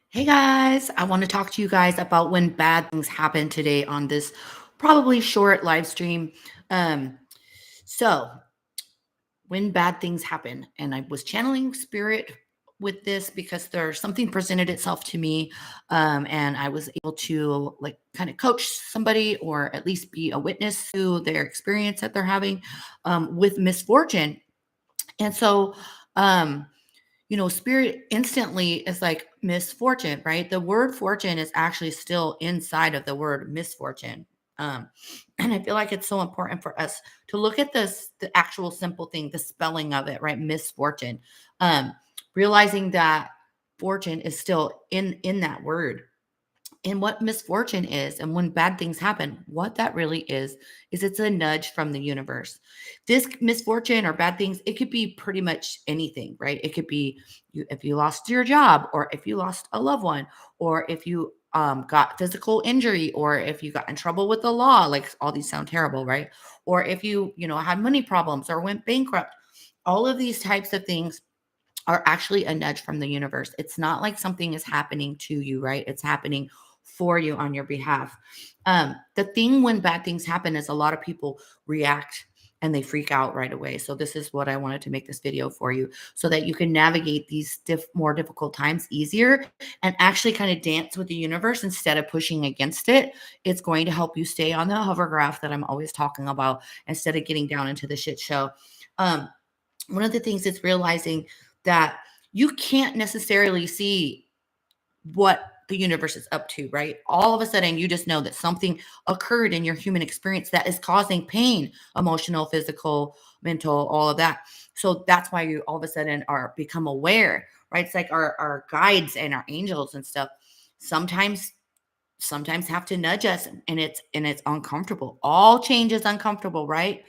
Hey guys, I want to talk to you guys about when bad things happen today on this probably short live stream. Um, so, when bad things happen, and I was channeling spirit with this because there's something presented itself to me, and I was able to like kind of coach somebody or at least be a witness to their experience that they're having with misfortune. And so, um, spirit instantly is like misfortune, right? The word fortune is actually still inside of the word misfortune. Um, and I feel like it's so important for us to look at this, the actual simple thing, the spelling of it, right? Misfortune. Um, Realizing that fortune is still in that word, and what misfortune is, and when bad things happen, what that really is it's a nudge from the universe. This misfortune or bad things, it could be pretty much anything, right? It could be if you lost your job, or if you lost a loved one, or if you got physical injury, or if you got in trouble with the law. Like, all these sound terrible, right? Or if you had money problems or went bankrupt. All of these types of things are actually a nudge from the universe. It's not like something is happening to you, right? It's happening for you on your behalf. The thing when bad things happen is a lot of people react and they freak out right away. So this is what I wanted to make this video for you, so that you can navigate these more difficult times easier and actually kind of dance with the universe instead of pushing against it. It's going to help you stay on the hover graph that I'm always talking about instead of getting down into the shit show. Um, One of the things is realizing that you can't necessarily see what the universe is up to, right? All of a sudden, you just know that something occurred in your human experience that is causing pain, emotional, physical, mental, all of that. So that's why you all of a sudden are become aware, right? It's like our guides and our angels and stuff sometimes have to nudge us, and it's uncomfortable. All change is uncomfortable, right?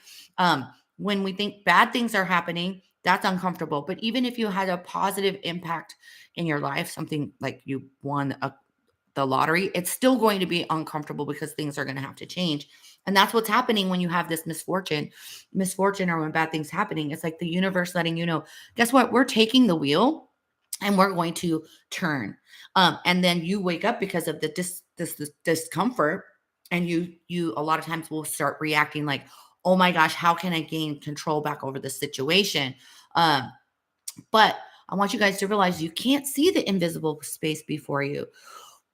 When we think bad things are happening, that's uncomfortable. But even if you had a positive impact in your life, something like you won the lottery, it's still going to be uncomfortable because things are going to have to change. And that's what's happening when you have this misfortune, or when bad things happening. It's like the universe letting you know, guess what? We're taking the wheel and we're going to turn. And then you wake up because of the this discomfort, and you a lot of times will start reacting like, oh my gosh, how can I gain control back over the situation? Um, but I want you guys to realize you can't see the invisible space before you,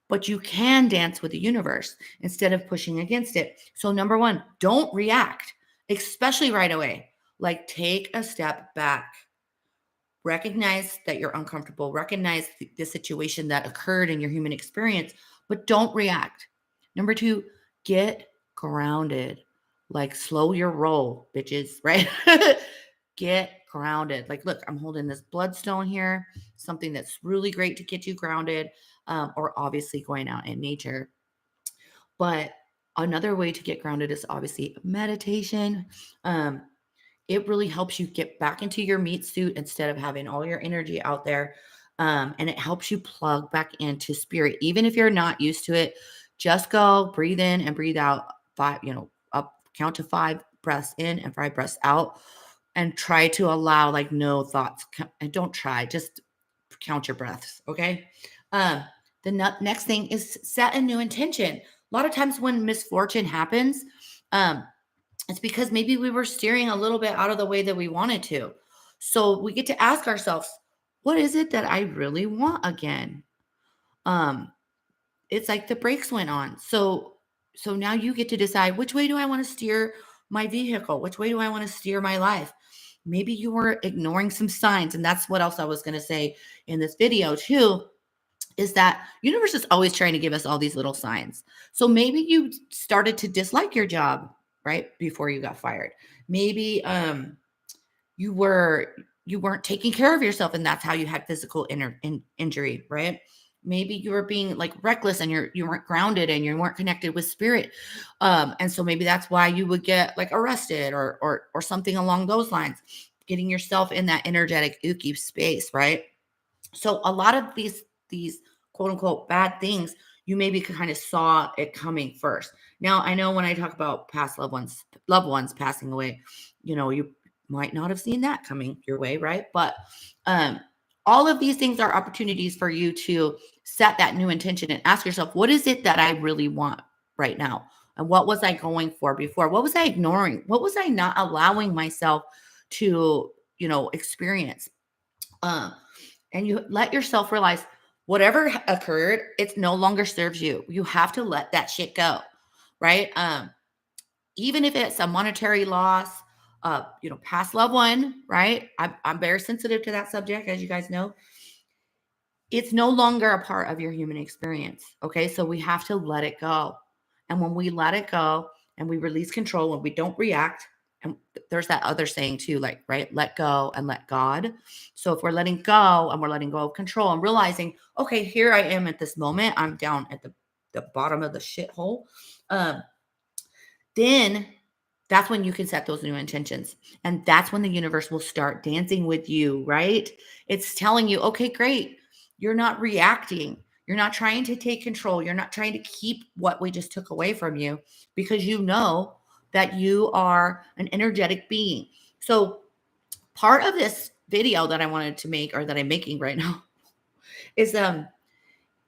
but you can dance with the universe instead of pushing against it. So, number one, don't react, especially right away. Like, take a step back. Recognize that you're uncomfortable. Recognize the situation that occurred in your human experience, but don't react. Number two, get grounded. Like, slow your roll, bitches, right? Get grounded. Like, look, I'm holding this bloodstone here, something that's really great to get you grounded, or obviously going out in nature. But another way to get grounded is obviously meditation. Um, it really helps you get back into your meat suit instead of having all your energy out there. And it helps you plug back into spirit. Even if you're not used to it, just go breathe in and breathe out. Five, up, count to 5 breaths in and 5 breaths out. And try to allow like no thoughts. And don't try, just count your breaths. Okay. Um, the next thing is set a new intention. A lot of times when misfortune happens, um, it's because maybe we were steering a little bit out of the way that we wanted to. So we get to ask ourselves, what is it that I really want again? Um, it's like the brakes went on. So now you get to decide, which way do I want to steer my vehicle? Which way do I want to steer my life? Maybe you were ignoring some signs, and that's what else I was going to say in this video too, is that universe is always trying to give us all these little signs. So maybe you started to dislike your job right before you got fired. Maybe you weren't taking care of yourself, and that's how you had physical injury, right? Maybe you were being like reckless, and you weren't grounded, and you weren't connected with spirit. And so maybe that's why you would get like arrested, or something along those lines, getting yourself in that energetic ooky space, right? So a lot of these quote unquote bad things, you maybe kind of saw it coming first. Now, I know when I talk about past loved ones passing away, you might not have seen that coming your way, right? But um All of these things are opportunities for you to set that new intention and ask yourself, what is it that I really want right now? And what was I going for before? What was I ignoring? What was I not allowing myself to, experience? Uh, and you let yourself realize whatever occurred, it no longer serves you. You have to let that shit go, right? Even if it's a monetary loss, past loved one, right? I'm very sensitive to that subject, as you guys know. It's no longer a part of your human experience. Okay. So we have to let it go. And when we let it go and we release control, when we don't react, and there's that other saying too, like, right, let go and let God. So if we're letting go and we're letting go of control and realizing, okay, here I am at this moment, I'm down at the bottom of the shithole. Um, then that's when you can set those new intentions. And that's when the universe will start dancing with you, right? It's telling you, okay, great. You're not reacting. You're not trying to take control. You're not trying to keep what we just took away from you because you know that you are an energetic being. So, part of this video that I wanted to make or that I'm making right now is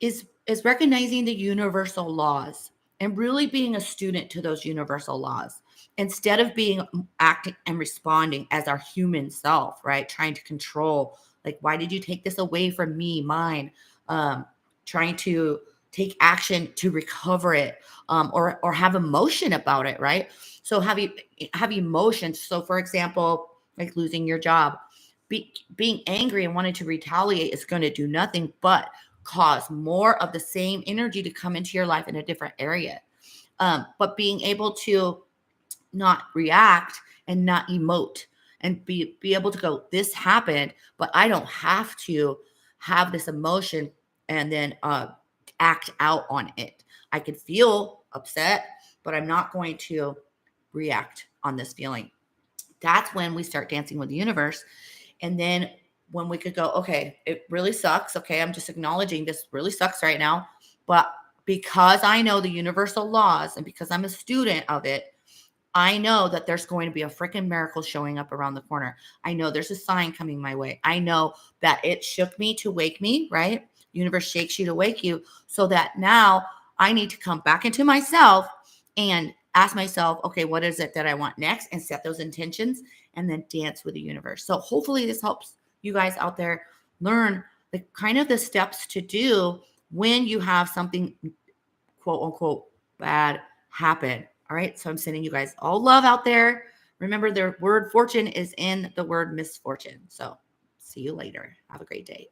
is recognizing the universal laws and really being a student to those universal laws instead of being acting and responding as our human self, right? Trying to control, like, why did you take this away from me, mine? Um, Trying to take action to recover it, or have emotion about it, right? So have emotions. So, for example, like losing your job, being angry and wanting to retaliate is going to do nothing but cause more of the same energy to come into your life in a different area. But being able to not react and not emote and be able to go, this happened, but I don't have to have this emotion and then act out on it. I could feel upset, but I'm not going to react on this feeling. That's when we start dancing with the universe. And then when we could go, okay, it really sucks. Okay, I'm just acknowledging this really sucks right now. But because I know the universal laws and because I'm a student of it, I know that there's going to be a freaking miracle showing up around the corner. I know there's a sign coming my way. I know that it shook me to wake me, right? Universe shakes you to wake you so that now I need to come back into myself and ask myself, okay, what is it that I want next, and set those intentions and then dance with the universe. So hopefully this helps you guys out there learn the kind of the steps to do when you have something quote unquote bad happen. All right. So I'm sending you guys all love out there. Remember, the word fortune is in the word misfortune. So see you later. Have a great day.